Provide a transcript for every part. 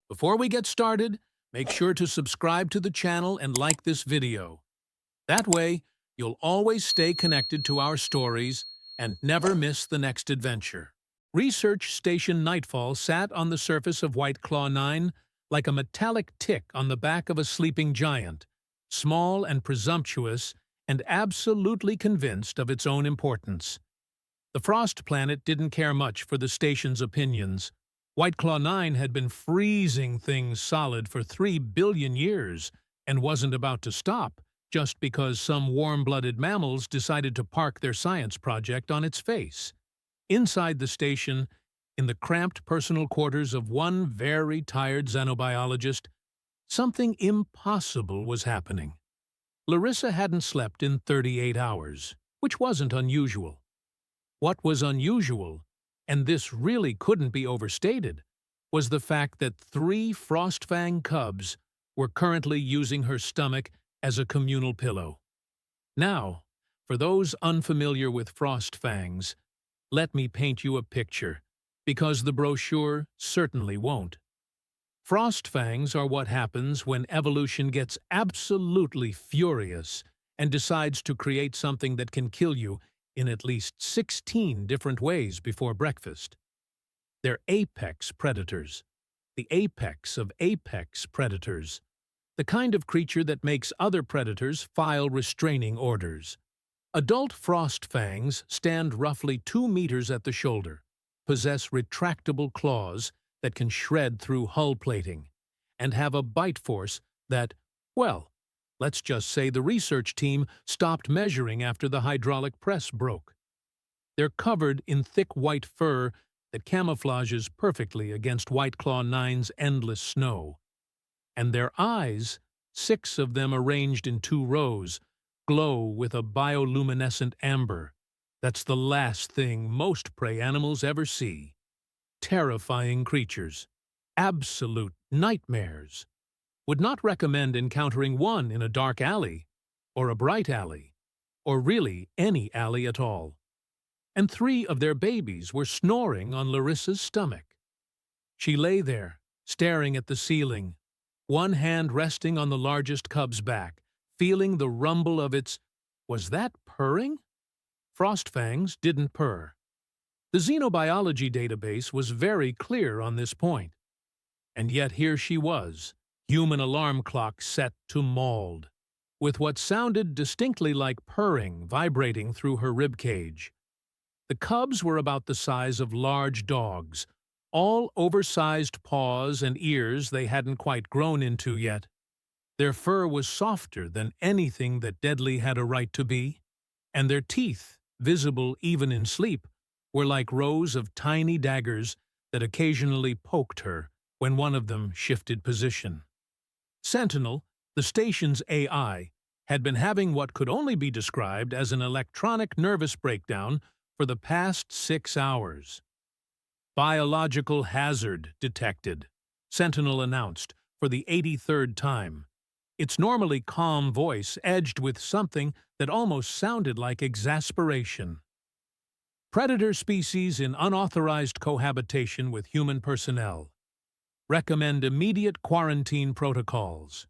Before we get started, make sure to subscribe to the channel and like this video. That way, you'll always stay connected to our stories and never miss the next adventure. Research Station Nightfall sat on the surface of White Claw 9 like a metallic tick on the back of a sleeping giant, small and presumptuous and absolutely convinced of its own importance. The Frost Planet didn't care much for the station's opinions. White Claw 9 had been freezing things solid for 3 billion years and wasn't about to stop just because some warm-blooded mammals decided to park their science project on its face. Inside the station, in the cramped personal quarters of one very tired xenobiologist, something impossible was happening. Larissa hadn't slept in 38 hours, which wasn't unusual. What was unusual, and this really couldn't be overstated, was the fact that 3 Frostfang cubs were currently using her stomach as a communal pillow. Now, for those unfamiliar with Frostfangs, let me paint you a picture, because the brochure certainly won't. Frostfangs are what happens when evolution gets absolutely furious and decides to create something that can kill you in at least 16 different ways before breakfast. They're apex predators, the apex of apex predators, the kind of creature that makes other predators file restraining orders. Adult Frostfangs stand roughly 2 meters at the shoulder, possess retractable claws that can shred through hull plating, and have a bite force that, well, let's just say the research team stopped measuring after the hydraulic press broke. They're covered in thick white fur that camouflages perfectly against White Claw 9's endless snow. And their eyes, 6 of them arranged in 2 rows, glow with a bioluminescent amber. That's the last thing most prey animals ever see. Terrifying creatures. Absolute nightmares. Would not recommend encountering one in a dark alley, or a bright alley, or really any alley at all. And 3 of their babies were snoring on Larissa's stomach. She lay there, staring at the ceiling, one hand resting on the largest cub's back, feeling the rumble of its— was that purring? Frostfangs didn't purr. The xenobiology database was very clear on this point. And yet here she was, human alarm clock set to mauled, with what sounded distinctly like purring vibrating through her ribcage. The cubs were about the size of large dogs, all oversized paws and ears they hadn't quite grown into yet. Their fur was softer than anything that deadly had a right to be, and their teeth, visible even in sleep, were like rows of tiny daggers that occasionally poked her when one of them shifted position. Sentinel, the station's AI, had been having what could only be described as an electronic nervous breakdown for the past 6 hours. Biological hazard detected, Sentinel announced for the 83rd time, its normally calm voice edged with something that almost sounded like exasperation. Predator species in unauthorized cohabitation with human personnel. Recommend immediate quarantine protocols.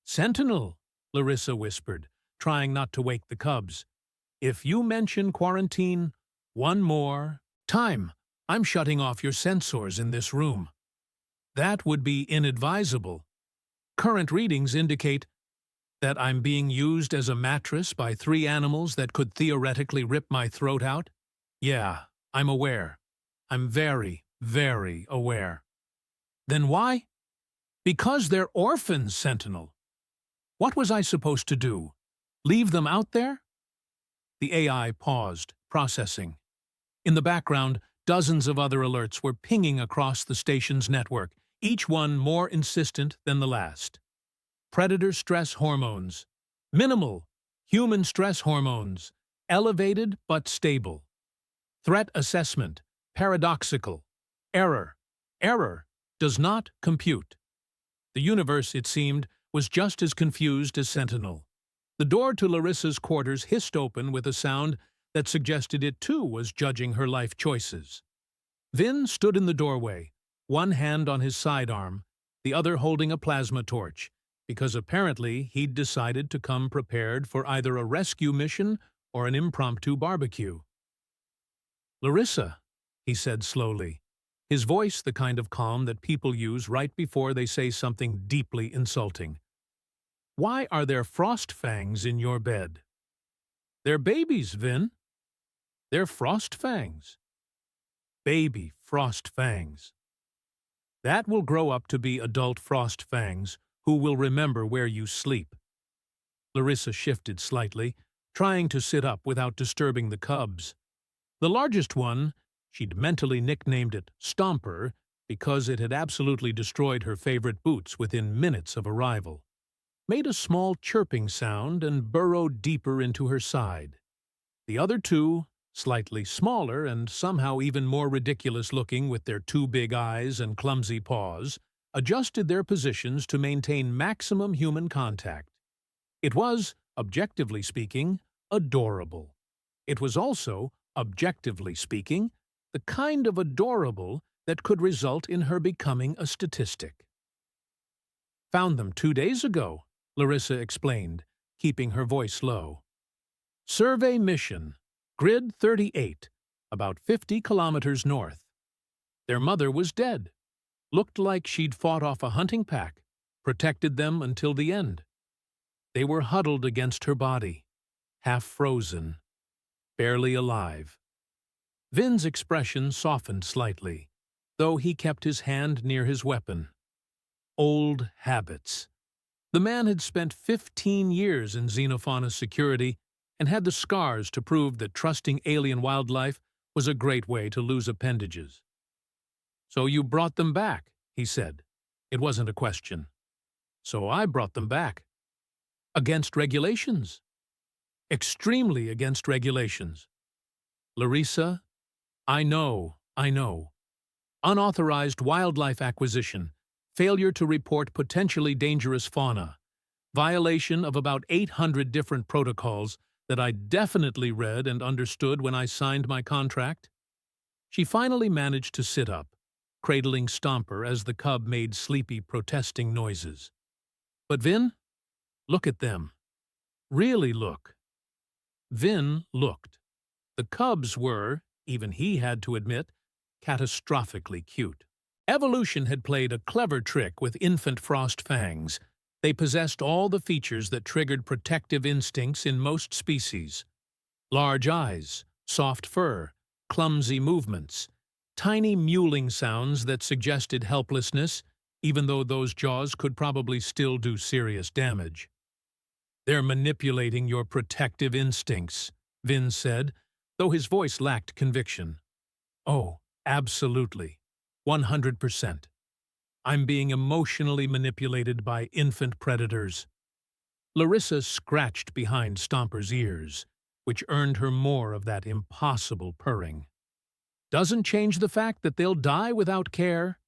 Sentinel, Larissa whispered, trying not to wake the cubs. If you mention quarantine one more time, I'm shutting off your sensors in this room. That would be inadvisable. Current readings indicate that I'm being used as a mattress by 3 animals that could theoretically rip my throat out. Yeah, I'm aware. I'm very, very aware. Then why? Because they're orphans, Sentinel. What was I supposed to do? Leave them out there? The AI paused, processing. In the background, dozens of other alerts were pinging across the station's network, each one more insistent than the last. Predator stress hormones. Minimal. Human stress hormones. Elevated but stable. Threat assessment. Paradoxical. Error. Error. Does not compute. The universe, it seemed, was just as confused as Sentinel. The door to Larissa's quarters hissed open with a sound that suggested it too was judging her life choices. Vin stood in the doorway, one hand on his sidearm, the other holding a plasma torch, because apparently he'd decided to come prepared for either a rescue mission or an impromptu barbecue. "Larissa," he said slowly, his voice the kind of calm that people use right before they say something deeply insulting. "Why are there frost fangs in your bed?" "They're babies, Vin. They're frost fangs." "Baby frost fangs. That will grow up to be adult frost fangs who will remember where you sleep." Larissa shifted slightly, trying to sit up without disturbing the cubs. The largest one, she'd mentally nicknamed it Stomper because it had absolutely destroyed her favorite boots within minutes of arrival, made a small chirping sound and burrowed deeper into her side. The other two, slightly smaller and somehow even more ridiculous-looking with their two big eyes and clumsy paws, adjusted their positions to maintain maximum human contact. It was, objectively speaking, adorable. It was also, objectively speaking, the kind of adorable that could result in her becoming a statistic. "Found them 2 days ago," Larissa explained, keeping her voice low. "Survey mission, Grid 38, about 50 kilometers north. Their mother was dead. Looked like she'd fought off a hunting pack, protected them until the end. They were huddled against her body, half frozen, barely alive." Vin's expression softened slightly, though he kept his hand near his weapon. Old habits. The man had spent 15 years in xenofauna security and had the scars to prove that trusting alien wildlife was a great way to lose appendages. "So you brought them back," he said. It wasn't a question. "So I brought them back." "Against regulations." "Extremely against regulations." "Larissa, I know. Unauthorized wildlife acquisition, failure to report potentially dangerous fauna, violation of about 800 different protocols that I definitely read and understood when I signed my contract." She finally managed to sit up, cradling Stomper as the cub made sleepy protesting noises. "But Vin, look at them. Really look." Vin looked. The cubs were, even he had to admit, catastrophically cute. Evolution had played a clever trick with infant frost fangs. They possessed all the features that triggered protective instincts in most species. Large eyes, soft fur, clumsy movements, tiny mewling sounds that suggested helplessness, even though those jaws could probably still do serious damage. "They're manipulating your protective instincts," Vin said, though his voice lacked conviction. "Oh, absolutely. 100%. I'm being emotionally manipulated by infant predators." Larissa scratched behind Stomper's ears, which earned her more of that impossible purring. "Doesn't change the fact that they'll die without care.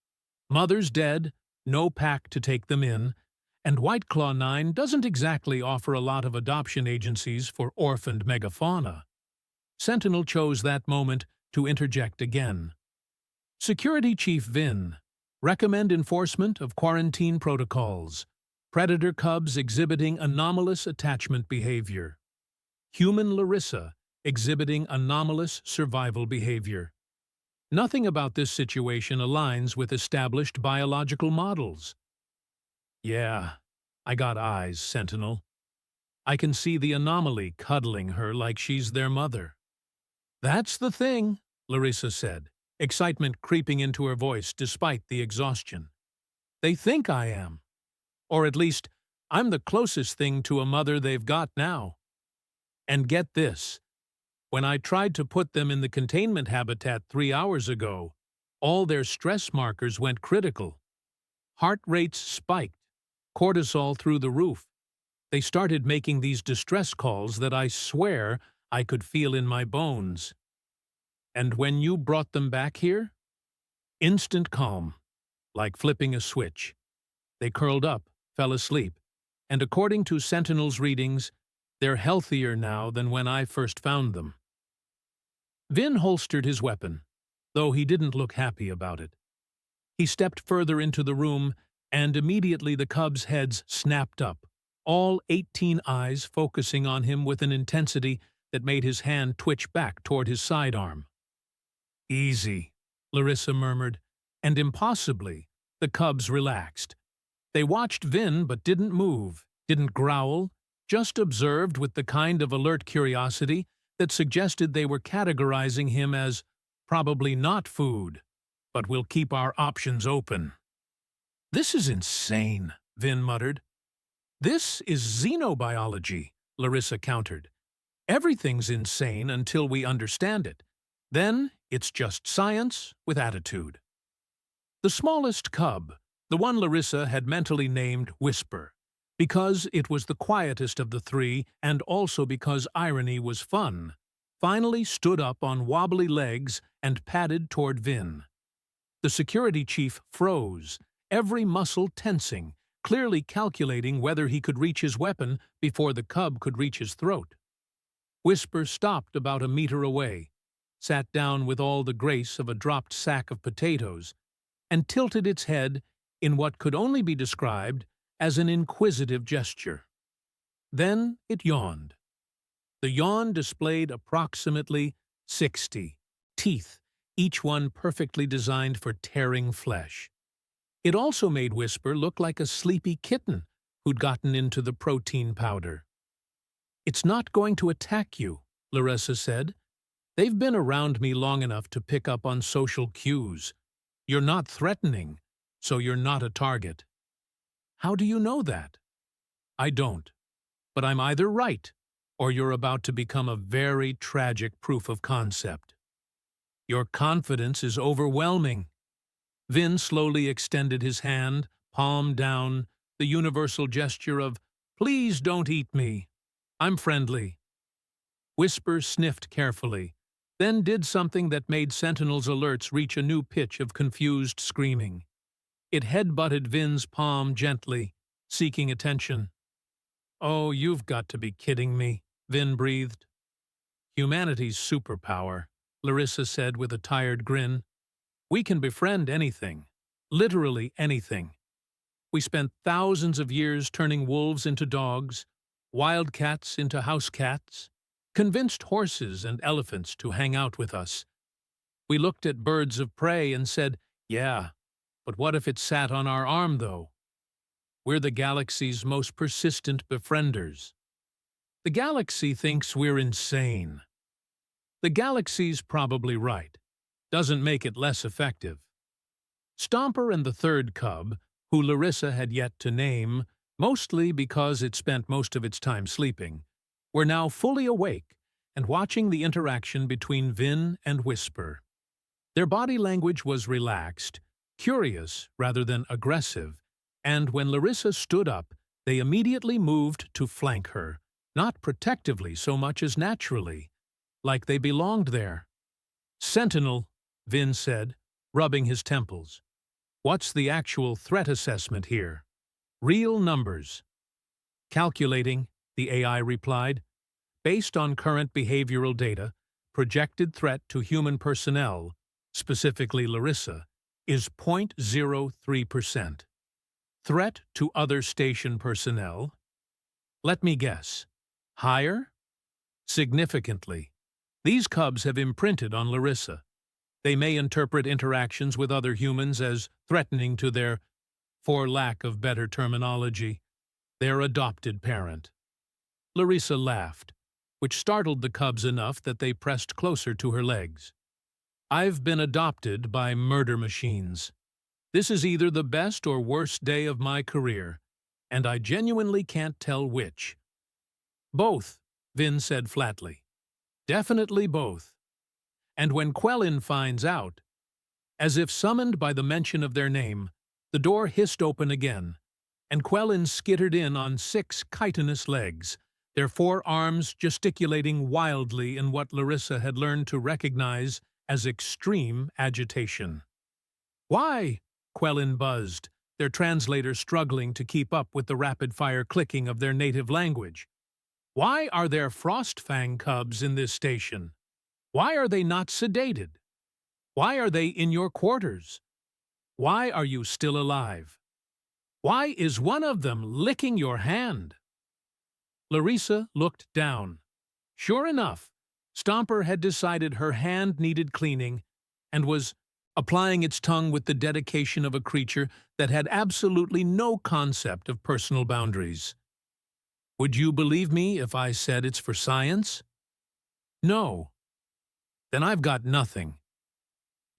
Mother's dead, no pack to take them in, and White Claw 9 doesn't exactly offer a lot of adoption agencies for orphaned megafauna." Sentinel chose that moment to interject again. "Security Chief Vin, recommend enforcement of quarantine protocols. Predator cubs exhibiting anomalous attachment behavior. Human Larissa exhibiting anomalous survival behavior. Nothing about this situation aligns with established biological models." "Yeah, I got eyes, Sentinel. I can see the anomaly cuddling her like she's their mother." "That's the thing," Larissa said, excitement creeping into her voice despite the exhaustion. "They think I am. Or at least, I'm the closest thing to a mother they've got now. And get this. When I tried to put them in the containment habitat 3 hours ago, all their stress markers went critical. Heart rates spiked, cortisol through the roof. They started making these distress calls that I swear I could feel in my bones. And when you brought them back here? Instant calm, like flipping a switch. They curled up, fell asleep, and according to Sentinel's readings, they're healthier now than when I first found them." Vin holstered his weapon, though he didn't look happy about it. He stepped further into the room and immediately the cubs' heads snapped up, all 18 eyes focusing on him with an intensity that made his hand twitch back toward his sidearm. "Easy," Larissa murmured, and impossibly, the cubs relaxed. They watched Vin but didn't move, didn't growl, just observed with the kind of alert curiosity that suggested they were categorizing him as probably not food, but we'll keep our options open. "This is insane," Vin muttered. "This is xenobiology," Larissa countered. "Everything's insane until we understand it. Then it's just science with attitude." The smallest cub, the one Larissa had mentally named Whisper, because it was the quietest of the three and also because irony was fun, finally stood up on wobbly legs and padded toward Vin. The security chief froze, every muscle tensing, clearly calculating whether he could reach his weapon before the cub could reach his throat. Whisper stopped about a meter away, sat down with all the grace of a dropped sack of potatoes, and tilted its head in what could only be described as an inquisitive gesture. Then it yawned. The yawn displayed approximately 60 teeth, each one perfectly designed for tearing flesh. It also made Whisper look like a sleepy kitten who'd gotten into the protein powder. "It's not going to attack you," Larissa said. "They've been around me long enough to pick up on social cues. You're not threatening, so you're not a target." "How do you know that?" "I don't. But I'm either right, or you're about to become a very tragic proof of concept." "Your confidence is overwhelming." Vin slowly extended his hand, palm down, the universal gesture of, "Please don't eat me. I'm friendly." Whisper sniffed carefully, then did something that made Sentinel's alerts reach a new pitch of confused screaming. It head-butted Vin's palm gently, seeking attention. "Oh, you've got to be kidding me," Vin breathed. "Humanity's superpower," Larissa said with a tired grin. "We can befriend anything, literally anything. We spent thousands of years turning wolves into dogs, wildcats into house cats, convinced horses and elephants to hang out with us. We looked at birds of prey and said, yeah, but what if it sat on our arm, though? We're the galaxy's most persistent befrienders. The galaxy thinks we're insane. The galaxy's probably right. Doesn't make it less effective." Stomper and the third cub, who Larissa had yet to name, mostly because it spent most of its time sleeping, were now fully awake and watching the interaction between Vin and Whisper. Their body language was relaxed, curious rather than aggressive, and when Larissa stood up, they immediately moved to flank her, not protectively so much as naturally, like they belonged there. "Sentinel," Vin said, rubbing his temples. "What's the actual threat assessment here?" "Real numbers." "Calculating," the AI replied. "Based on current behavioral data, projected threat to human personnel, specifically Larissa, is 0.03%. Threat to other station personnel? Let me guess. Higher? Significantly. These cubs have imprinted on Larissa. They may interpret interactions with other humans as threatening to their, for lack of better terminology, their adopted parent." Larissa laughed, which startled the cubs enough that they pressed closer to her legs. "I've been adopted by murder machines. This is either the best or worst day of my career, and I genuinely can't tell which." "Both," Vin said flatly. "Definitely both. And when Quellin finds out..." As if summoned by the mention of their name, the door hissed open again, and Quellin skittered in on 6 chitinous legs, their 4 arms gesticulating wildly in what Larissa had learned to recognize as extreme agitation. "Why?" Quellin buzzed, their translator struggling to keep up with the rapid-fire clicking of their native language. "Why are there Frostfang cubs in this station? Why are they not sedated? Why are they in your quarters? Why are you still alive?" Why is one of them licking your hand? Larissa looked down. Sure enough, Stomper had decided her hand needed cleaning and was applying its tongue with the dedication of a creature that had absolutely no concept of personal boundaries. Would you believe me if I said it's for science? No. Then I've got nothing.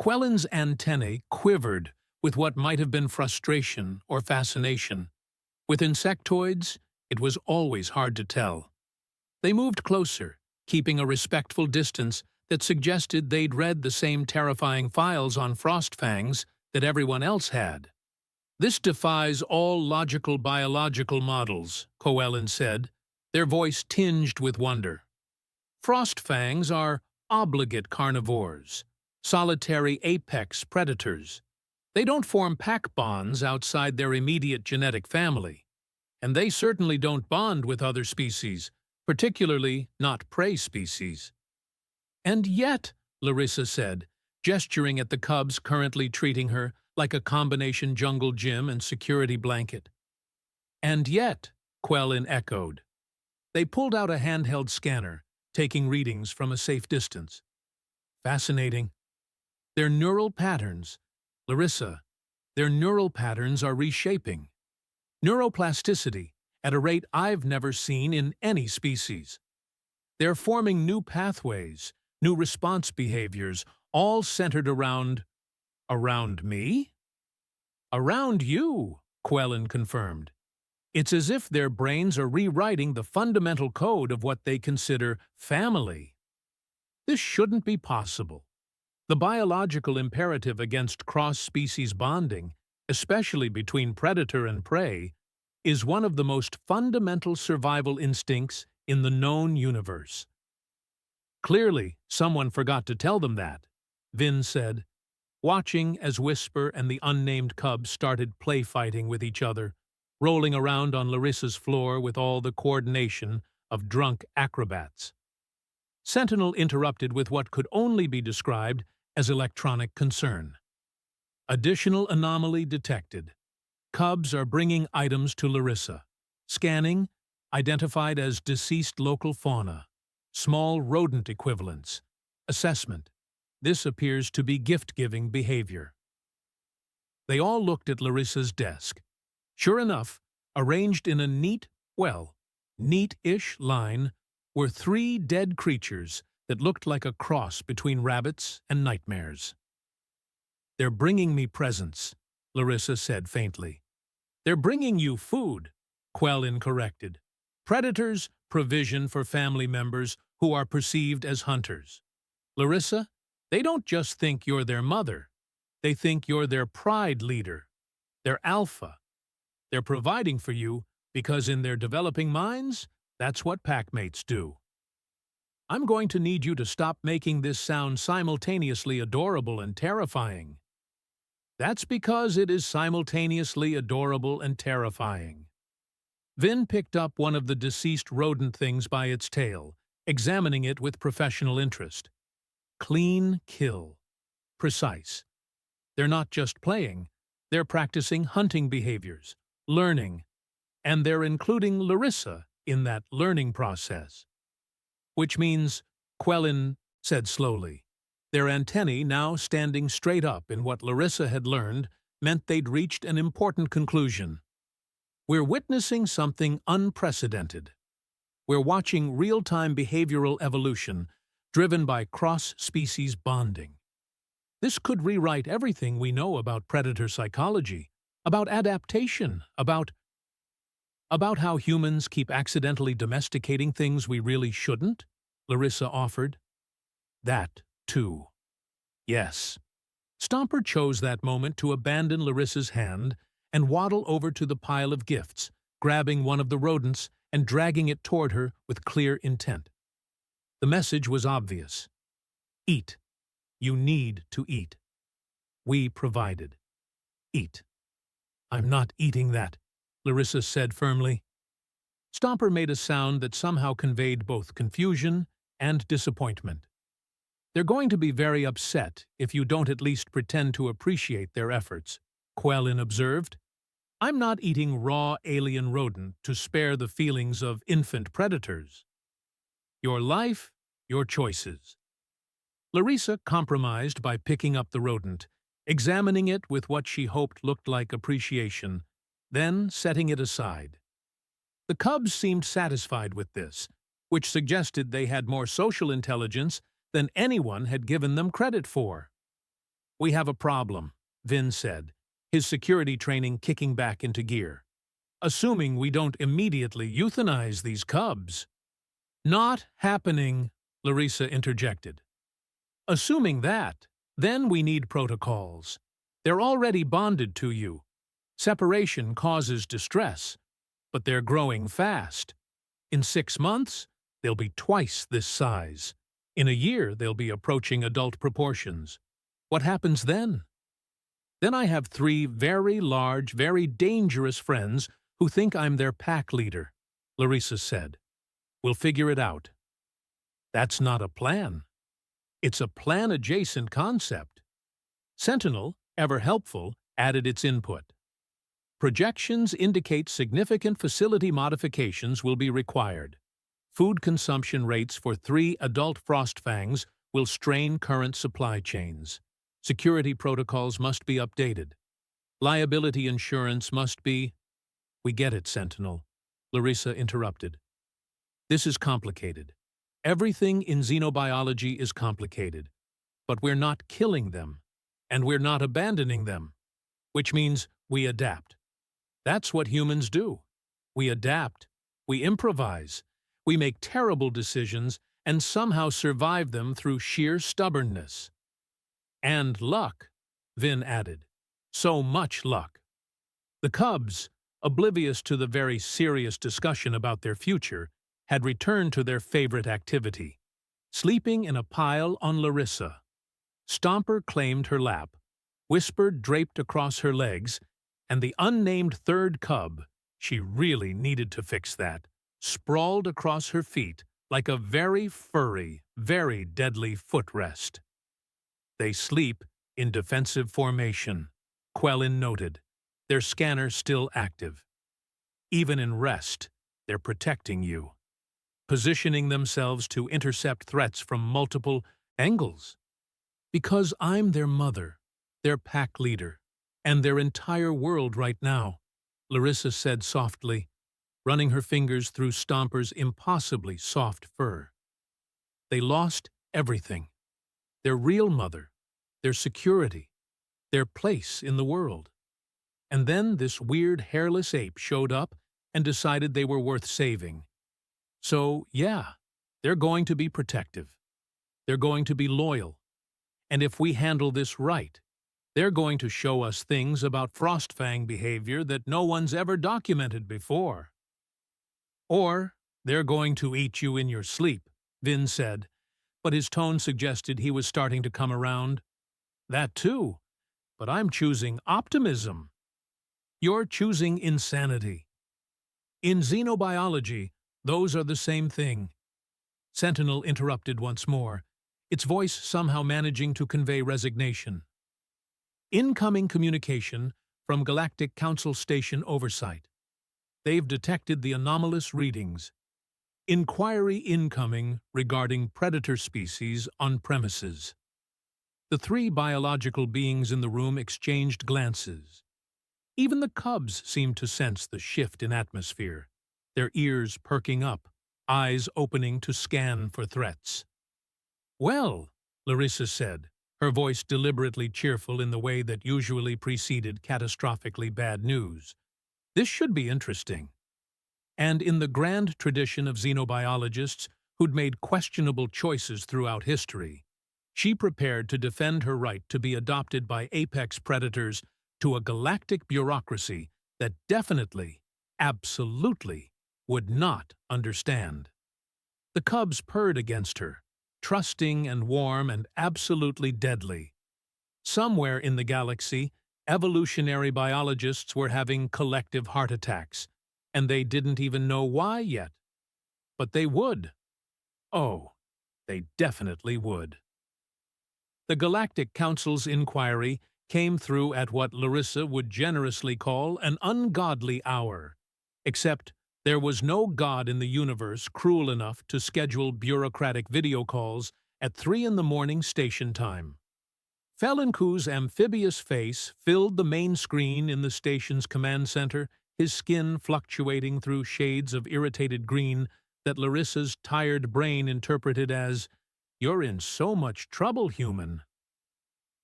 Quellen's antennae quivered with what might have been frustration or fascination. With insectoids, it was always hard to tell. They moved closer, keeping a respectful distance that suggested they'd read the same terrifying files on frostfangs that everyone else had. This defies all logical biological models, Coellen said, their voice tinged with wonder. Frostfangs are obligate carnivores, solitary apex predators. They don't form pack bonds outside their immediate genetic family, and they certainly don't bond with other species, particularly not prey species. And yet, Larissa said, gesturing at the cubs currently treating her like a combination jungle gym and security blanket. And yet, Quellen echoed. They pulled out a handheld scanner, taking readings from a safe distance. Fascinating. Their neural patterns, Larissa, their neural patterns are reshaping. Neuroplasticity at a rate I've never seen in any species. They're forming new pathways, new response behaviors, all centered around me? Around you, Quellen confirmed. It's as if their brains are rewriting the fundamental code of what they consider family. This shouldn't be possible. The biological imperative against cross-species bonding, especially between predator and prey, is one of the most fundamental survival instincts in the known universe. Clearly, someone forgot to tell them that, Vin said, watching as Whisper and the unnamed cub started play-fighting with each other, rolling around on Larissa's floor with all the coordination of drunk acrobats. Sentinel interrupted with what could only be described as electronic concern. Additional anomaly detected. Cubs are bringing items to Larissa. Scanning, identified as deceased local fauna. Small rodent equivalents. Assessment. This appears to be gift-giving behavior. They all looked at Larissa's desk. Sure enough, arranged in a neat-ish line, were 3 dead creatures that looked like a cross between rabbits and nightmares. They're bringing me presents, Larissa said faintly. They're bringing you food, Quellen corrected. Predators, provision for family members who are perceived as hunters. Larissa, they don't just think you're their mother. They think you're their pride leader, their alpha. They're providing for you because in their developing minds, that's what packmates do. I'm going to need you to stop making this sound simultaneously adorable and terrifying. That's because it is simultaneously adorable and terrifying. Vin picked up one of the deceased rodent things by its tail, examining it with professional interest. Clean kill. Precise. They're not just playing, they're practicing hunting behaviors, learning, and they're including Larissa in that learning process. Which means, Quellen said slowly, their antennae now standing straight up in what Larissa had learned meant they'd reached an important conclusion. We're witnessing something unprecedented. We're watching real-time behavioral evolution driven by cross-species bonding. This could rewrite everything we know about predator psychology, about adaptation, about how humans keep accidentally domesticating things we really shouldn't, Larissa offered. That, too. Yes. Stomper chose that moment to abandon Larissa's hand and waddle over to the pile of gifts, grabbing one of the rodents and dragging it toward her with clear intent. The message was obvious. Eat. You need to eat. We provided. Eat. I'm not eating that, Larissa said firmly. Stomper made a sound that somehow conveyed both confusion and disappointment. They're going to be very upset if you don't at least pretend to appreciate their efforts, Quellen observed. I'm not eating raw alien rodent to spare the feelings of infant predators. Your life, your choices. Larissa compromised by picking up the rodent, examining it with what she hoped looked like appreciation, then setting it aside. The cubs seemed satisfied with this, which suggested they had more social intelligence than anyone had given them credit for. "We have a problem," Vin said, his security training kicking back into gear. "Assuming we don't immediately euthanize these cubs." "Not happening," Larissa interjected. "Assuming that, then we need protocols. They're already bonded to you. Separation causes distress, but they're growing fast. In 6 months, they'll be twice this size. In a year, they'll be approaching adult proportions. What happens then? Then I have 3 very large, very dangerous friends who think I'm their pack leader," Larissa said. "We'll figure it out." "That's not a plan. It's a plan-adjacent concept." Sentinel, ever helpful, added its input. "Projections indicate significant facility modifications will be required. Food consumption rates for 3 adult frostfangs will strain current supply chains. Security protocols must be updated. Liability insurance must be—" "We get it, Sentinel," Larissa interrupted. "This is complicated. Everything in xenobiology is complicated. But we're not killing them, and we're not abandoning them, which means we adapt. That's what humans do. We adapt, we improvise, we make terrible decisions and somehow survive them through sheer stubbornness. And luck," Vin added. "So much luck." The cubs, oblivious to the very serious discussion about their future, had returned to their favorite activity, sleeping in a pile on Larissa. Stomper claimed her lap, Whisper draped across her legs, and the unnamed third cub, she really needed to fix that, sprawled across her feet like a very furry, very deadly footrest. "They sleep in defensive formation," Quellin noted, their scanner still active. "Even in rest, they're protecting you, positioning themselves to intercept threats from multiple angles. Because I'm their mother, their pack leader, and their entire world right now," Larissa said softly, running her fingers through Stomper's impossibly soft fur. "They lost everything. Their real mother, their security, their place in the world. And then this weird hairless ape showed up and decided they were worth saving. So, yeah, they're going to be protective. They're going to be loyal. And if we handle this right, they're going to show us things about Frostfang behavior that no one's ever documented before. Or they're going to eat you in your sleep," Vin said, but his tone suggested he was starting to come around. "That too, but I'm choosing optimism. You're choosing insanity. In xenobiology, those are the same thing." Sentinel interrupted once more, its voice somehow managing to convey resignation. "Incoming communication from Galactic Council Station Oversight. They've detected the anomalous readings. Inquiry incoming regarding predator species on premises." The 3 biological beings in the room exchanged glances. Even the cubs seemed to sense the shift in atmosphere, their ears perking up, eyes opening to scan for threats. "Well," Larissa said, her voice deliberately cheerful in the way that usually preceded catastrophically bad news, "this should be interesting." And in the grand tradition of xenobiologists who'd made questionable choices throughout history, she prepared to defend her right to be adopted by apex predators to a galactic bureaucracy that definitely, absolutely, would not understand. The cubs purred against her, trusting and warm and absolutely deadly. Somewhere in the galaxy, evolutionary biologists were having collective heart attacks, and they didn't even know why yet. But they would. Oh, they definitely would. The Galactic Council's inquiry came through at what Larissa would generously call an ungodly hour. Except there was no god in the universe cruel enough to schedule bureaucratic video calls at 3 in the morning station time. Felinku's amphibious face filled the main screen in the station's command center, his skin fluctuating through shades of irritated green that Larissa's tired brain interpreted as, "You're in so much trouble, human."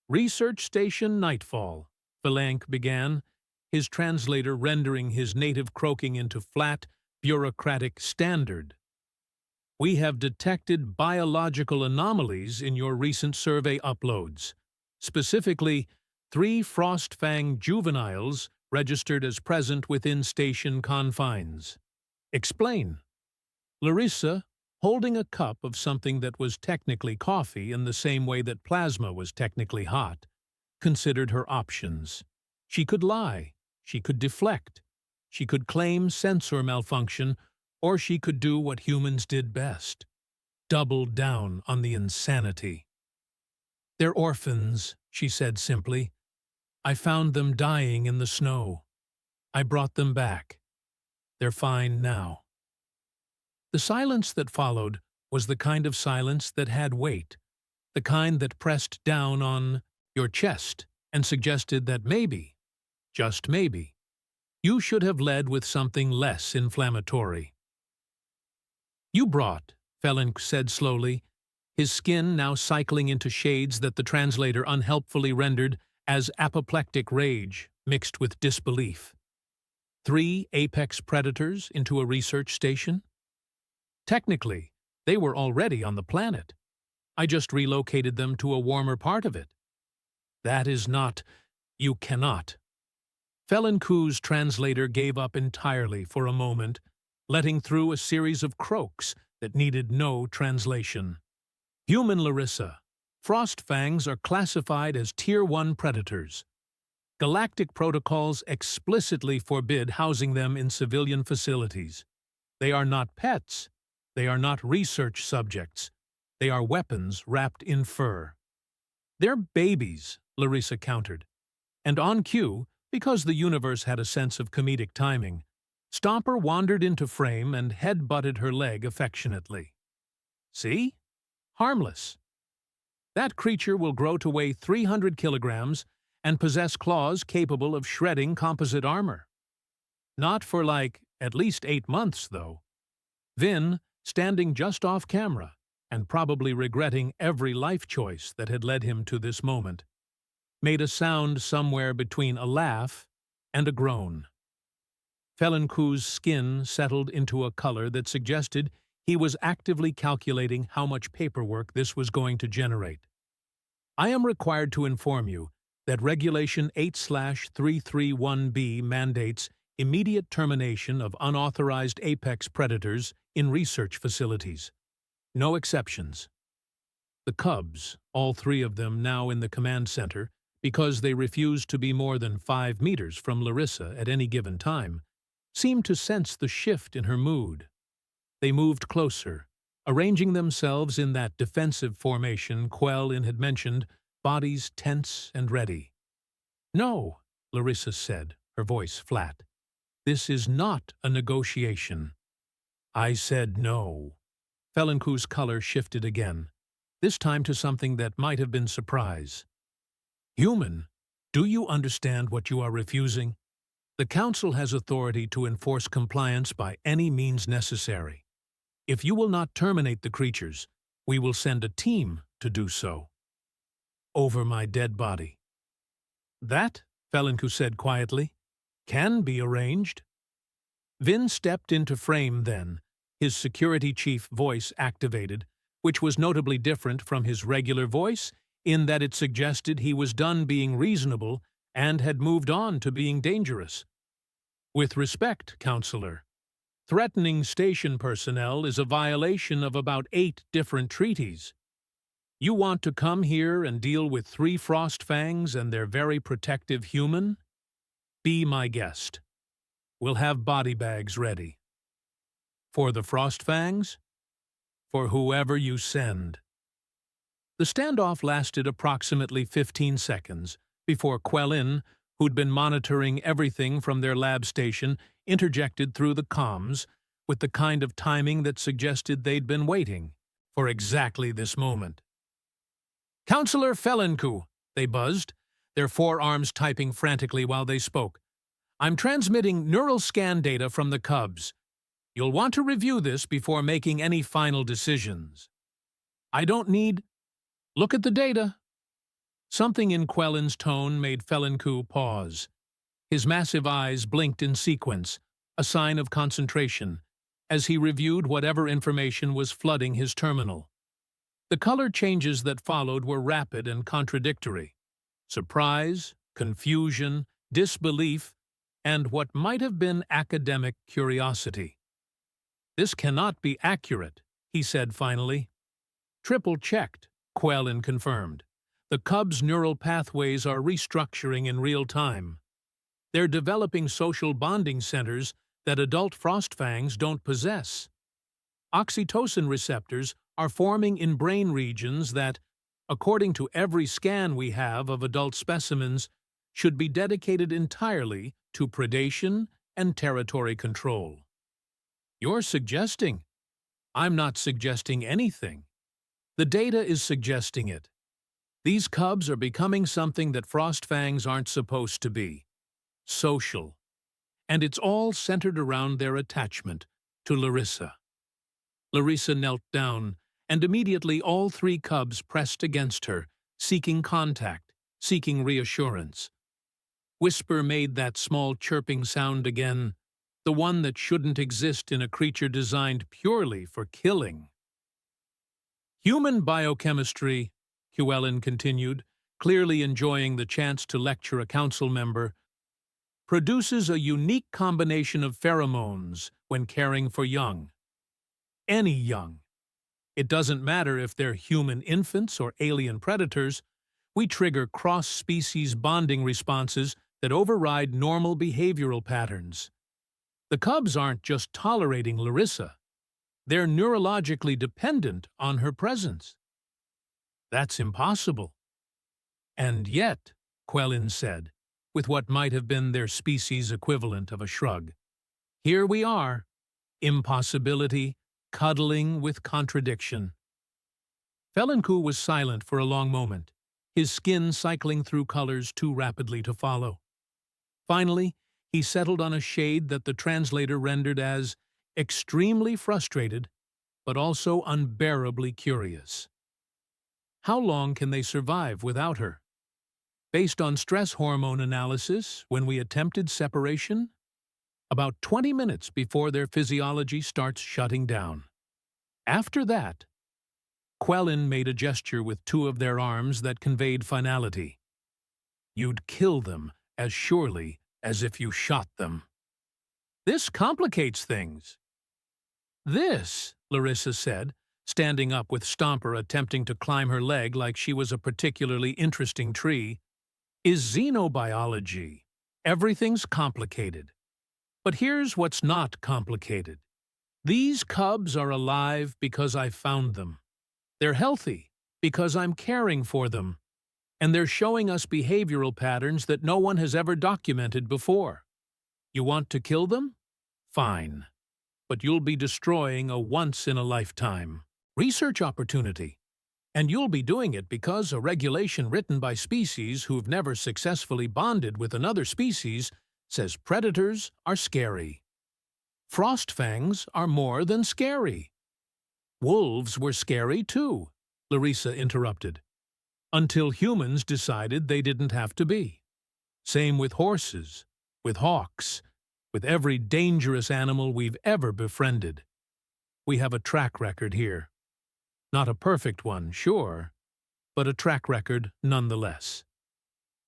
"Research Station Nightfall," Felank began, his translator rendering his native croaking into flat, bureaucratic standard. "We have detected biological anomalies in your recent survey uploads. Specifically, 3 Frostfang juveniles registered as present within station confines." "Explain." Larissa, holding a cup of something that was technically coffee in the same way that plasma was technically hot, considered her options. She could lie, she could deflect, she could claim sensor malfunction, or she could do what humans did best: double down on the insanity. "They're orphans," she said simply. "I found them dying in the snow. I brought them back. They're fine now." The silence that followed was the kind of silence that had weight, the kind that pressed down on your chest and suggested that maybe, just maybe, you should have led with something less inflammatory. "You brought," Felank said slowly, his skin now cycling into shades that the translator unhelpfully rendered as apoplectic rage mixed with disbelief. 3 apex predators into a research station? Technically, they were already on the planet. I just relocated them to a warmer part of it. That is not— You cannot. Felinku's translator gave up entirely for a moment, letting through a series of croaks that needed no translation. "Human Larissa, Frostfangs are classified as Tier 1 predators. Galactic protocols explicitly forbid housing them in civilian facilities. They are not pets. They are not research subjects. They are weapons wrapped in fur." "They're babies," Larissa countered. And on cue, because the universe had a sense of comedic timing, Stomper wandered into frame and head-butted her leg affectionately. "See? Harmless. That creature will grow to weigh 300 kilograms and possess claws capable of shredding composite armor. Not for at least 8 months, though." Vin, standing just off camera, and probably regretting every life choice that had led him to this moment, made a sound somewhere between a laugh and a groan. Felinku's skin settled into a color that suggested he was actively calculating how much paperwork this was going to generate. "I am required to inform you that Regulation 8/331B mandates immediate termination of unauthorized apex predators in research facilities. No exceptions." The cubs, all 3 of them now in the command center, because they refused to be more than 5 meters from Larissa at any given time, seemed to sense the shift in her mood. They moved closer, arranging themselves in that defensive formation Quellin had mentioned, bodies tense and ready. "No," Larissa said, her voice flat. "This is not a negotiation." "I said no." Felinku's color shifted again, this time to something that might have been surprise. "Human, do you understand what you are refusing? The Council has authority to enforce compliance by any means necessary. If you will not terminate the creatures, we will send a team to do so. Over my dead body." "That," Felinku said quietly, "can be arranged." Vin stepped into frame then, his security chief voice activated, which was notably different from his regular voice in that it suggested he was done being reasonable and had moved on to being dangerous. "With respect, Counselor, threatening station personnel is a violation of about 8 different treaties. You want to come here and deal with 3 Frostfangs and their very protective human? Be my guest. We'll have body bags ready." "For the Frostfangs?" "For whoever you send." The standoff lasted approximately 15 seconds before Quellin, who'd been monitoring everything from their lab station, interjected through the comms with the kind of timing that suggested they'd been waiting for exactly this moment. "Counselor Felinku," they buzzed, their forearms typing frantically while they spoke. "I'm transmitting neural scan data from the Cubs. You'll want to review this before making any final decisions. I don't need... Look at the data." Something in Quellin's tone made Felinku pause. His massive eyes blinked in sequence, a sign of concentration, as he reviewed whatever information was flooding his terminal. The color changes that followed were rapid and contradictory. Surprise, confusion, disbelief, and what might have been academic curiosity. "This cannot be accurate," he said finally. "Triple-checked," Quellin confirmed. "The Cubs' neural pathways are restructuring in real time. They're developing social bonding centers that adult frostfangs don't possess. Oxytocin receptors are forming in brain regions that, according to every scan we have of adult specimens, should be dedicated entirely to predation and territory control." "You're suggesting." "I'm not suggesting anything. The data is suggesting it. These Cubs are becoming something that frostfangs aren't supposed to be. Social. And it's all centered around their attachment to Larissa." Larissa knelt down, and immediately all 3 Cubs pressed against her, seeking contact, seeking reassurance. Whisper made that small chirping sound again, the one that shouldn't exist in a creature designed purely for killing. "Human biochemistry," Quellin continued, clearly enjoying the chance to lecture a council member, "produces a unique combination of pheromones when caring for young. Any young. It doesn't matter if they're human infants or alien predators. We trigger cross-species bonding responses that override normal behavioral patterns. The Cubs aren't just tolerating Larissa. They're neurologically dependent on her presence." "That's impossible." "And yet," Quellin said, with what might have been their species equivalent of a shrug, "here we are. Impossibility, cuddling with contradiction." Felinku was silent for a long moment, his skin cycling through colors too rapidly to follow. Finally, he settled on a shade that the translator rendered as extremely frustrated, but also unbearably curious. "How long can they survive without her? Based on stress hormone analysis, when we attempted separation, about 20 minutes before their physiology starts shutting down. After that..." Quellin made a gesture with 2 of their arms that conveyed finality. "You'd kill them as surely as if you shot them." "This complicates things." "This," Larissa said, standing up with Stomper attempting to climb her leg like she was a particularly interesting tree, "is xenobiology. Everything's complicated. But here's what's not complicated. These Cubs are alive because I found them. They're healthy because I'm caring for them. And they're showing us behavioral patterns that no one has ever documented before. You want to kill them? Fine. But you'll be destroying a once-in-a-lifetime research opportunity. And you'll be doing it because a regulation written by species who've never successfully bonded with another species says predators are scary. Frostfangs are more than scary." "Wolves were scary too," Larissa interrupted. "Until humans decided they didn't have to be. Same with horses, with hawks, with every dangerous animal we've ever befriended. We have a track record here. Not a perfect one, sure, but a track record nonetheless."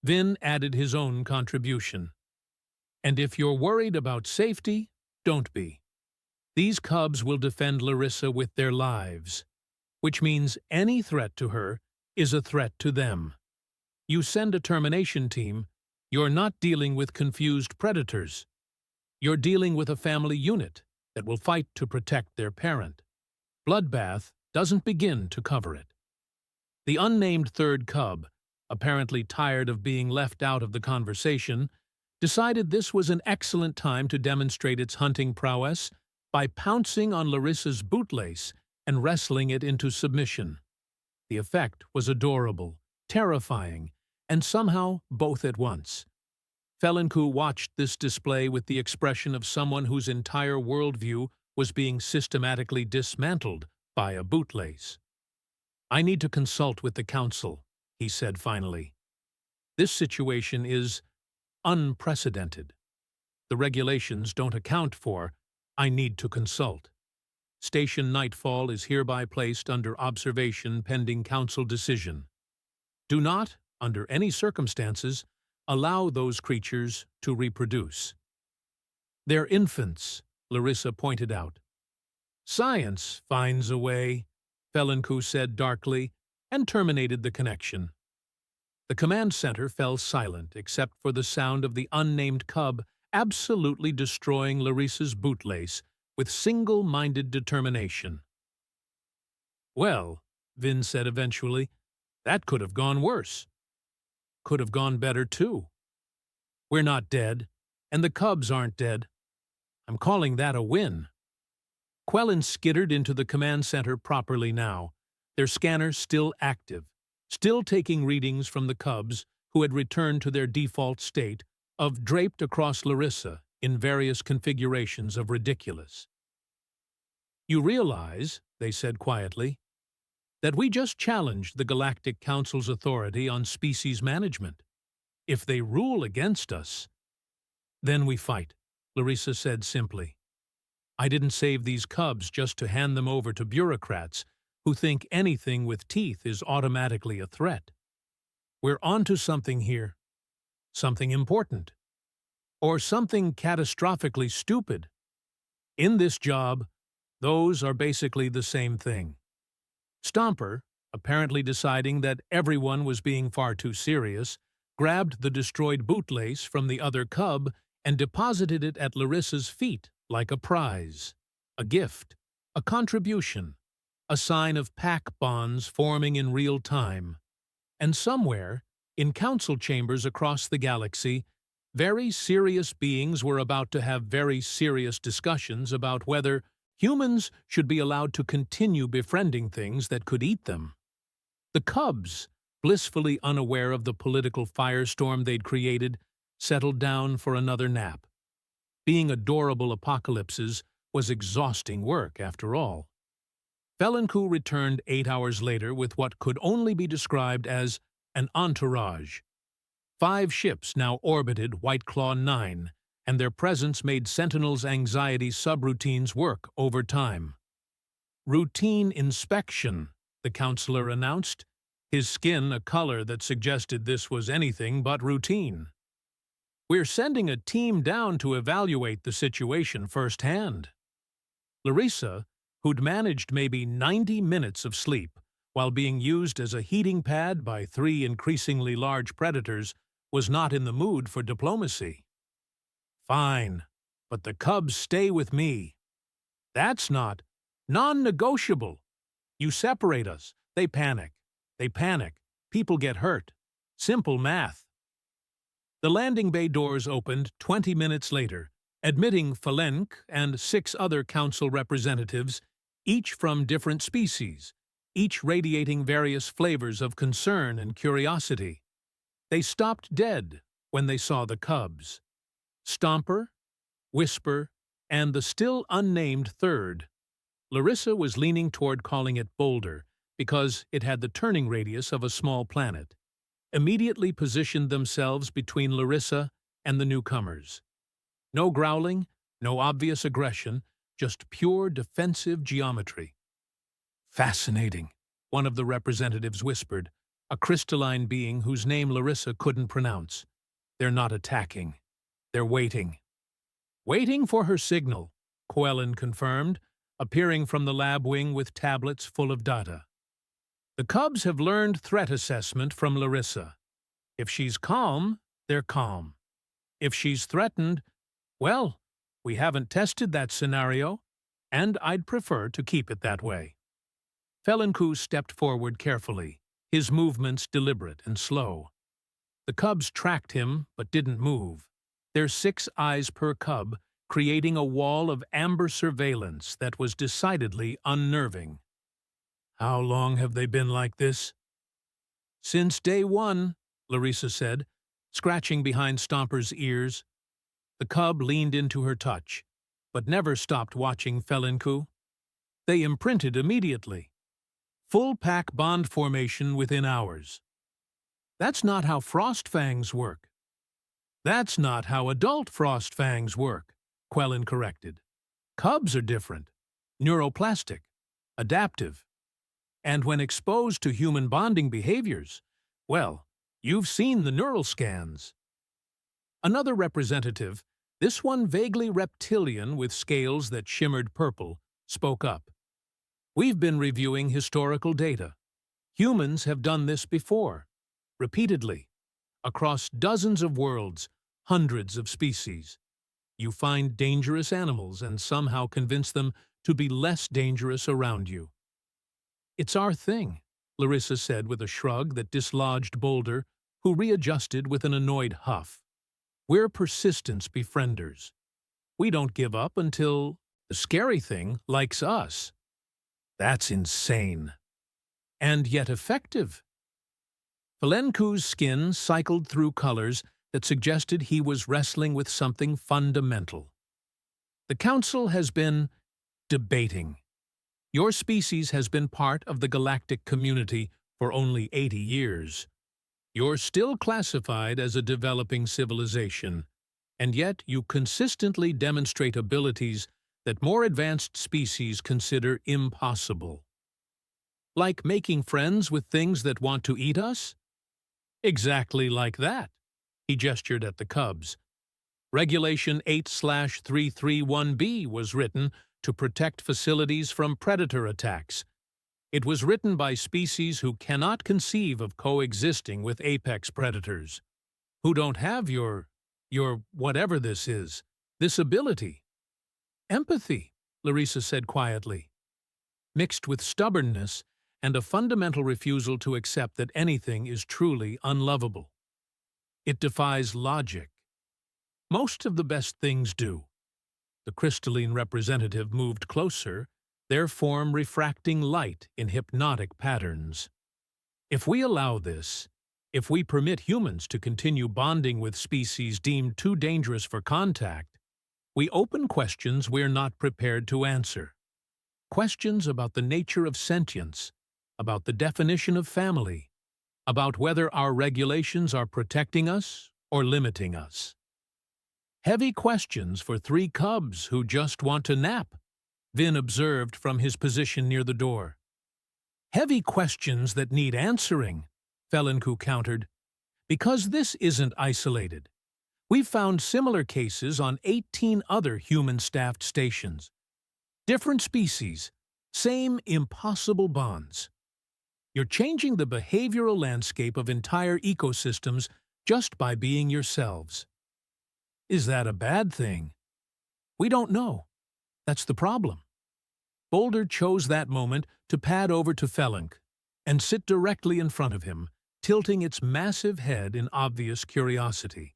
Vin added his own contribution. "And if you're worried about safety, don't be. These Cubs will defend Larissa with their lives, which means any threat to her is a threat to them. You send a termination team, you're not dealing with confused predators. You're dealing with a family unit that will fight to protect their parent. Bloodbath doesn't begin to cover it." The unnamed 3rd Cub, apparently tired of being left out of the conversation, decided this was an excellent time to demonstrate its hunting prowess by pouncing on Larissa's bootlace and wrestling it into submission. The effect was adorable, terrifying, and somehow both at once. Felenku watched this display with the expression of someone whose entire worldview was being systematically dismantled by a bootlace. "I need to consult with the council," he said finally. "This situation is unprecedented. The regulations don't account for I need to consult. Station Nightfall is hereby placed under observation pending council decision. Do not, under any circumstances, allow those creatures to reproduce." "They're infants," Larissa pointed out. "Science finds a way," Felenku said darkly, and terminated the connection. The command center fell silent except for the sound of the unnamed cub absolutely destroying Larissa's bootlace with single-minded determination. "Well," Vin said eventually, "that could have gone worse. Could have gone better, too. We're not dead, and the cubs aren't dead. I'm calling that a win." Quellen skittered into the command center properly now, their scanners still active, still taking readings from the cubs who had returned to their default state of draped across Larissa in various configurations of ridiculous. "You realize," they said quietly, "that we just challenged the Galactic Council's authority on species management. If they rule against us, then we fight," Larissa said simply. "I didn't save these cubs just to hand them over to bureaucrats who think anything with teeth is automatically a threat. We're onto something here. Something important. Or something catastrophically stupid. In this job, those are basically the same thing." Stomper, apparently deciding that everyone was being far too serious, grabbed the destroyed bootlace from the other cub and deposited it at Larissa's feet like a prize, a gift, a contribution, a sign of pack bonds forming in real time. And somewhere, in council chambers across the galaxy, very serious beings were about to have very serious discussions about whether humans should be allowed to continue befriending things that could eat them. The cubs, blissfully unaware of the political firestorm they'd created, settled down for another nap. Being adorable apocalypses was exhausting work, after all. Felenku returned 8 hours later with what could only be described as an entourage. 5 ships now orbited White Claw 9, and their presence made Sentinel's anxiety subroutines work overtime. "Routine inspection," the counselor announced, his skin a color that suggested this was anything but routine. "We're sending a team down to evaluate the situation firsthand." Larissa, who'd managed maybe 90 minutes of sleep while being used as a heating pad by 3 increasingly large predators, was not in the mood for diplomacy. "Fine, but the cubs stay with me." "That's not non-negotiable. You separate us. They panic. They panic. People get hurt. Simple math." The landing bay doors opened 20 minutes later, admitting Felenk and 6 other council representatives, each from different species, each radiating various flavors of concern and curiosity. They stopped dead when they saw the cubs. Stomper, Whisper, and the still unnamed third. Larissa was leaning toward calling it Boulder because it had the turning radius of a small planet, immediately positioned themselves between Larissa and the newcomers. No growling, no obvious aggression, just pure defensive geometry. "Fascinating," one of the representatives whispered, a crystalline being whose name Larissa couldn't pronounce. "They're not attacking. They're waiting." "Waiting for her signal," Quellen confirmed, appearing from the lab wing with tablets full of data. "The cubs have learned threat assessment from Larissa. If she's calm, they're calm. If she's threatened, well, we haven't tested that scenario, and I'd prefer to keep it that way." Felenku stepped forward carefully, his movements deliberate and slow. The cubs tracked him but didn't move, their 6 eyes per cub creating a wall of amber surveillance that was decidedly unnerving. "How long have they been like this?" "Since day one," Larissa said, scratching behind Stomper's ears. The cub leaned into her touch, but never stopped watching Felinku. They imprinted immediately. Full-pack bond formation within hours. "That's not how frost fangs work." "That's not how adult frost fangs work," Quellen corrected. "Cubs are different, neuroplastic, adaptive. And when exposed to human bonding behaviors, well, you've seen the neural scans." Another representative, this one vaguely reptilian with scales that shimmered purple, spoke up. "We've been reviewing historical data. Humans have done this before, repeatedly, across dozens of worlds, hundreds of species. You find dangerous animals and somehow convince them to be less dangerous around you." "It's our thing," Larissa said with a shrug that dislodged Boulder, who readjusted with an annoyed huff. "We're persistence befrienders. We don't give up until the scary thing likes us." "That's insane." "And yet effective." Felenku's skin cycled through colors that suggested he was wrestling with something fundamental. "The Council has been debating. Your species has been part of the galactic community for only 80 years. You're still classified as a developing civilization, and yet you consistently demonstrate abilities that more advanced species consider impossible." "Like making friends with things that want to eat us?" "Exactly like that." He gestured at the cubs. Regulation 8/331B was written to protect facilities from predator attacks. It was written by species who cannot conceive of coexisting with apex predators, who don't have your whatever this is, this ability. "Empathy," Larissa said quietly, "mixed with stubbornness and a fundamental refusal to accept that anything is truly unlovable. It defies logic. Most of the best things do." The crystalline representative moved closer, their form refracting light in hypnotic patterns. "If we allow this, if we permit humans to continue bonding with species deemed too dangerous for contact, we open questions we're not prepared to answer. Questions about the nature of sentience, about the definition of family, about whether our regulations are protecting us or limiting us. Heavy questions for 3 cubs who just want to nap," Vin observed from his position near the door. "Heavy questions that need answering," Felenku countered. "Because this isn't isolated. We've found similar cases on 18 other human-staffed stations. Different species, same impossible bonds. You're changing the behavioral landscape of entire ecosystems just by being yourselves." "Is that a bad thing?" "We don't know. That's the problem." Boulder chose that moment to pad over to Felenk and sit directly in front of him, tilting its massive head in obvious curiosity.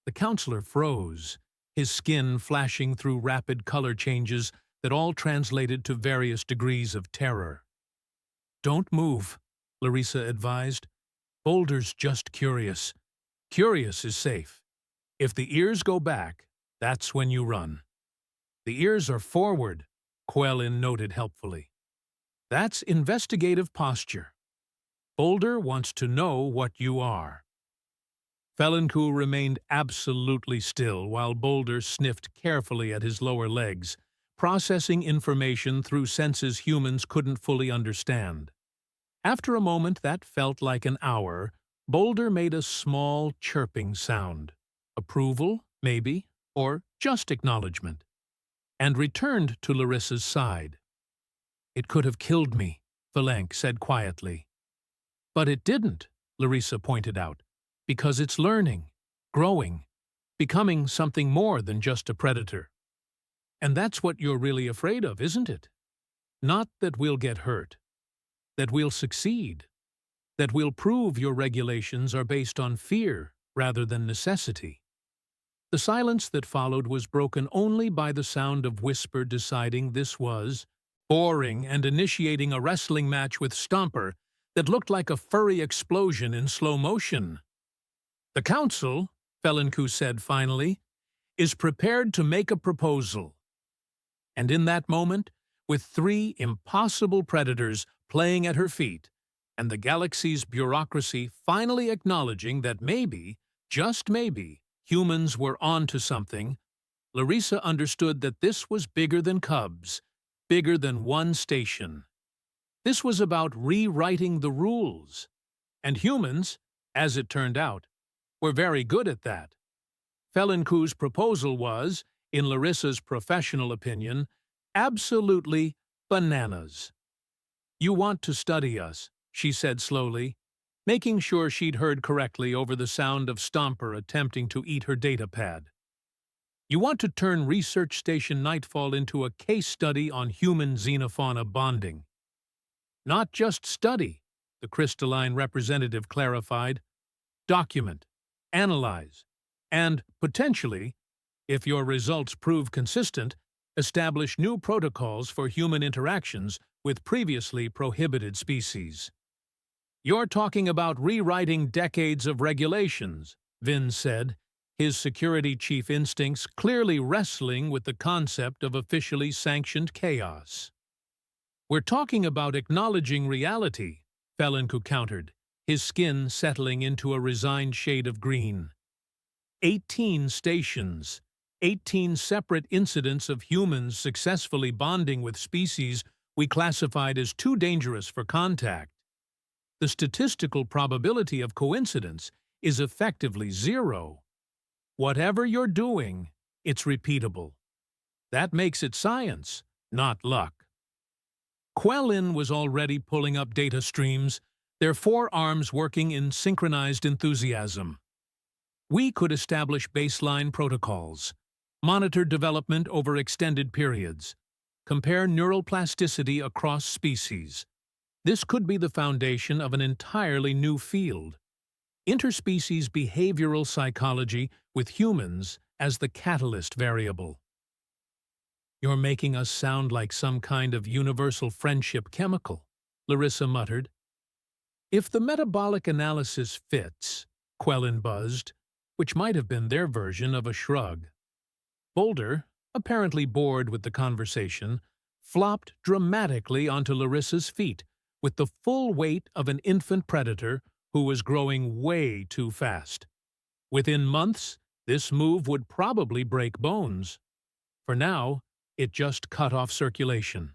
The counselor froze, his skin flashing through rapid color changes that all translated to various degrees of terror. "Don't move," Larissa advised. "Boulder's just curious. Curious is safe. If the ears go back, that's when you run." "The ears are forward," Quellin noted helpfully. "That's investigative posture. Boulder wants to know what you are." Felenku remained absolutely still while Boulder sniffed carefully at his lower legs, processing information through senses humans couldn't fully understand. After a moment that felt like an hour, Boulder made a small chirping sound. Approval, maybe, or just acknowledgement, and returned to Larissa's side. "It could have killed me," Felenk said quietly. "But it didn't," Larissa pointed out, "because it's learning, growing, becoming something more than just a predator. And that's what you're really afraid of, isn't it? Not that we'll get hurt, that we'll succeed, that we'll prove your regulations are based on fear rather than necessity. The silence that followed was broken only by the sound of Whisper deciding this was boring and initiating a wrestling match with Stomper that looked like a furry explosion in slow motion. "The Council," Felincu said finally, "is prepared to make a proposal." And in that moment, with 3 impossible predators playing at her feet, and the galaxy's bureaucracy finally acknowledging that maybe, just maybe, humans were onto something, Larissa understood that this was bigger than Cubs, bigger than one station. This was about rewriting the rules. And humans, as it turned out, were very good at that. Felincu's proposal was, in Larissa's professional opinion, absolutely bananas. "You want to study us," she said slowly, making sure she'd heard correctly over the sound of Stomper attempting to eat her datapad. "You want to turn Research Station Nightfall into a case study on human xenofauna bonding." "Not just study," the crystalline representative clarified. "Document, analyze, and, potentially, if your results prove consistent, establish new protocols for human interactions with previously prohibited species." "You're talking about rewriting decades of regulations," Vin said, his security chief instincts clearly wrestling with the concept of officially sanctioned chaos. "We're talking about acknowledging reality," Felincu countered, his skin settling into a resigned shade of green. 18 stations, 18 separate incidents of humans successfully bonding with species we classified as too dangerous for contact. The statistical probability of coincidence is effectively 0. Whatever you're doing, it's repeatable. That makes it science, not luck. Quellin was already pulling up data streams, their 4 arms working in synchronized enthusiasm. "We could establish baseline protocols, monitor development over extended periods, compare neural plasticity across species. This could be the foundation of an entirely new field. Interspecies behavioral psychology with humans as the catalyst variable." "You're making us sound like some kind of universal friendship chemical," Larissa muttered. "If the metabolic analysis fits," Quellin buzzed, which might have been their version of a shrug. Boulder, apparently bored with the conversation, flopped dramatically onto Larissa's feet with the full weight of an infant predator who was growing way too fast. Within months, this move would probably break bones. For now, it just cut off circulation.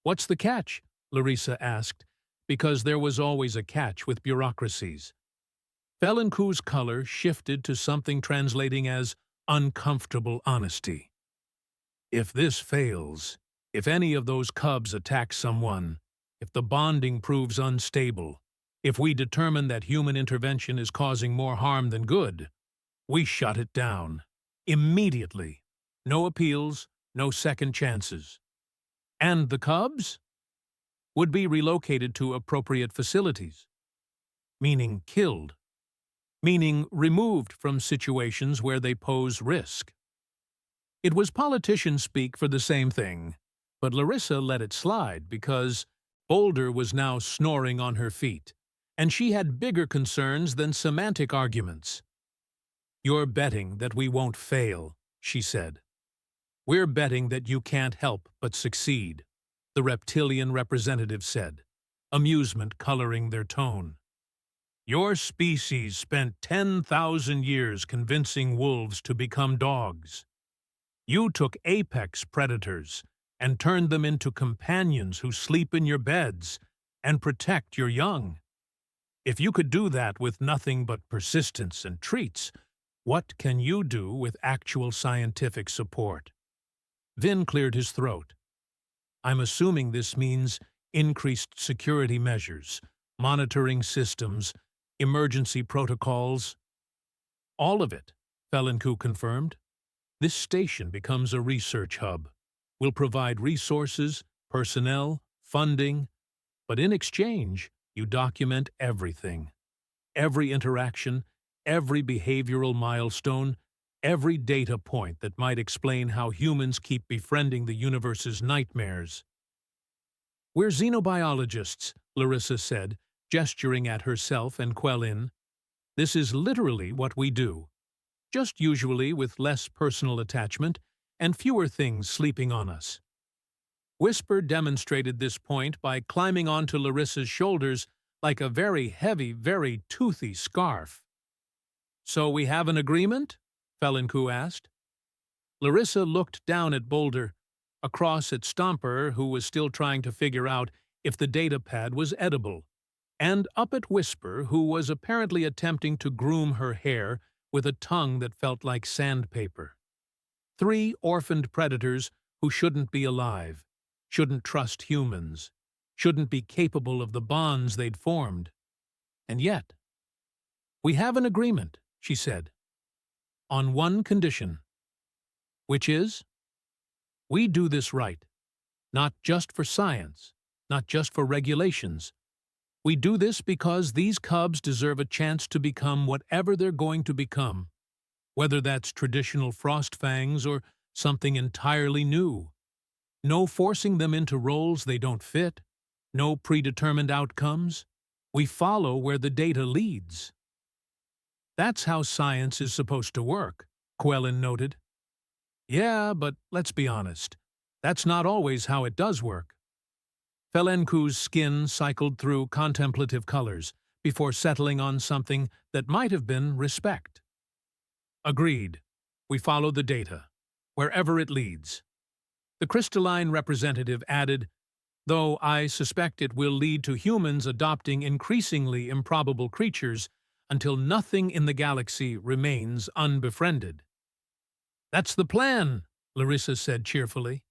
"What's the catch?" Larissa asked, because there was always a catch with bureaucracies. Felincu's color shifted to something translating as uncomfortable honesty. "If this fails, if any of those cubs attack someone, if the bonding proves unstable, if we determine that human intervention is causing more harm than good, we shut it down. Immediately. No appeals, no second chances. And the cubs? Would be relocated to appropriate facilities. Meaning killed. Meaning removed from situations where they pose risk." It was politician speak for the same thing, but Larissa let it slide because Boulder was now snoring on her feet, and she had bigger concerns than semantic arguments. "You're betting that we won't fail," she said. "We're betting that you can't help but succeed," the reptilian representative said, amusement coloring their tone. "Your species spent 10,000 years convincing wolves to become dogs. You took apex predators and turned them into companions who sleep in your beds and protect your young. If you could do that with nothing but persistence and treats, what can you do with actual scientific support?" Vin cleared his throat. "I'm assuming this means increased security measures, monitoring systems, emergency protocols." "All of it," Felincu confirmed. "This station becomes a research hub. We'll provide resources, personnel, funding, but in exchange, You document everything. Every interaction, every behavioral milestone, every data point that might explain how humans keep befriending the universe's nightmares. "We're xenobiologists," Larissa said, gesturing at herself and Quellin. "This is literally what we do, just usually with less personal attachment and fewer things sleeping on us." Whisper demonstrated this point by climbing onto Larissa's shoulders like a very heavy, very toothy scarf. "So we have an agreement?" Felincu asked. Larissa looked down at Boulder, across at Stomper, who was still trying to figure out if the data pad was edible, and up at Whisper, who was apparently attempting to groom her hair with a tongue that felt like sandpaper. 3 orphaned predators who shouldn't be alive, shouldn't trust humans, shouldn't be capable of the bonds they'd formed. And yet, "We have an agreement," she said, "on one condition. Which is? We do this right. Not just for science, not just for regulations. We do this because these cubs deserve a chance to become whatever they're going to become, whether that's traditional frostfangs or something entirely new. No forcing them into roles they don't fit, no predetermined outcomes. We follow where the data leads." "That's how science is supposed to work," Quellin noted. "Yeah, but let's be honest. That's not always how it does work." Felencu's skin cycled through contemplative colors before settling on something that might have been respect. "Agreed. We follow the data, wherever it leads." The crystalline representative added, "Though I suspect it will lead to humans adopting increasingly improbable creatures until nothing in the galaxy remains unbefriended." "That's the plan," Larissa said cheerfully.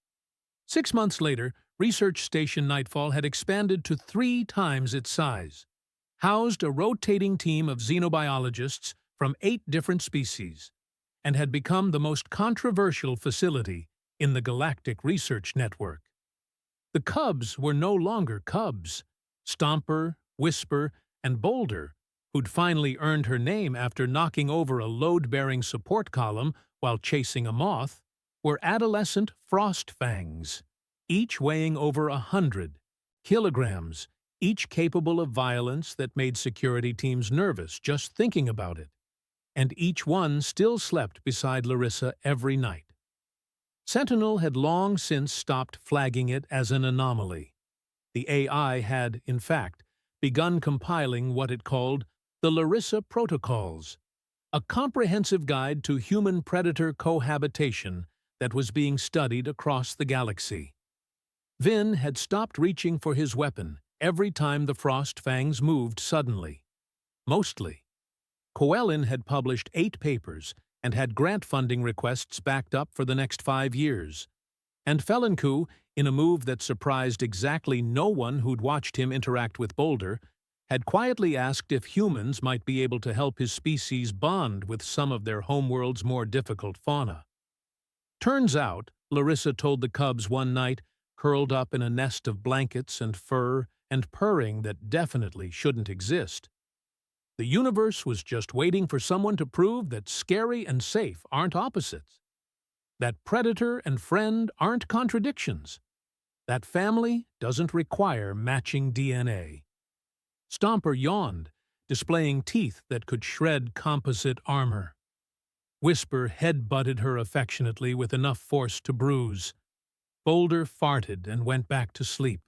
6 months later, Research Station Nightfall had expanded to 3 times its size, housed a rotating team of xenobiologists from 8 different species, and had become the most controversial facility in the Galactic Research Network. The cubs were no longer cubs. Stomper, Whisper, and Boulder, who'd finally earned her name after knocking over a load-bearing support column while chasing a moth, were adolescent frostfangs, each weighing over 100 kilograms, each capable of violence that made security teams nervous just thinking about it, and each one still slept beside Larissa every night. Sentinel had long since stopped flagging it as an anomaly. The AI had, in fact, begun compiling what it called the Larissa Protocols, a comprehensive guide to human-predator cohabitation that was being studied across the galaxy. Vin had stopped reaching for his weapon every time the frostfangs moved suddenly. Mostly. Quellin had published 8 papers and had grant funding requests backed up for the next 5 years. And Felincu, in a move that surprised exactly no one who'd watched him interact with Boulder, had quietly asked if humans might be able to help his species bond with some of their homeworld's more difficult fauna. Turns out, Larissa told the cubs one night, curled up in a nest of blankets and fur and purring that definitely shouldn't exist, the universe was just waiting for someone to prove that scary and safe aren't opposites, that predator and friend aren't contradictions, that family doesn't require matching DNA. Stomper yawned, displaying teeth that could shred composite armor. Whisper head-butted her affectionately with enough force to bruise. Boulder farted and went back to sleep.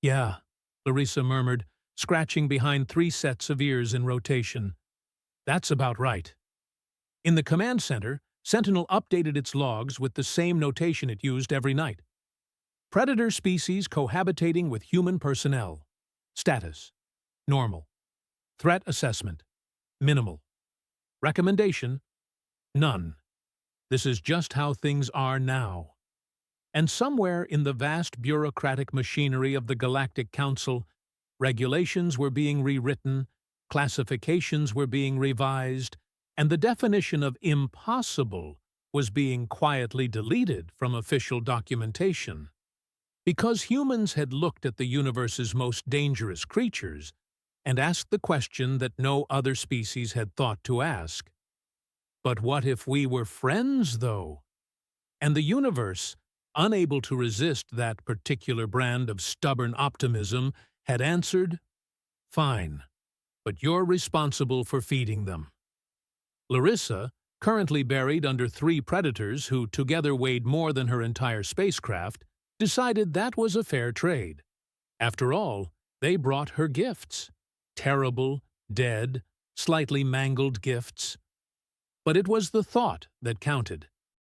"Yeah," Larissa murmured, scratching behind 3 sets of ears in rotation. "That's about right." In the command center, Sentinel updated its logs with the same notation it used every night. Predator species cohabitating with human personnel. Status: normal. Threat assessment: minimal. Recommendation: none. This is just how things are now. And somewhere in the vast bureaucratic machinery of the Galactic Council, regulations were being rewritten, classifications were being revised, and the definition of impossible was being quietly deleted from official documentation. Because humans had looked at the universe's most dangerous creatures and asked the question that no other species had thought to ask. But what if we were friends, though? And the universe, unable to resist that particular brand of stubborn optimism, had answered, "Fine, but you're responsible for feeding them." Larissa, currently buried under 3 predators who together weighed more than her entire spacecraft, decided that was a fair trade. After all, they brought her gifts. Terrible, dead, slightly mangled gifts. But it was the thought that counted.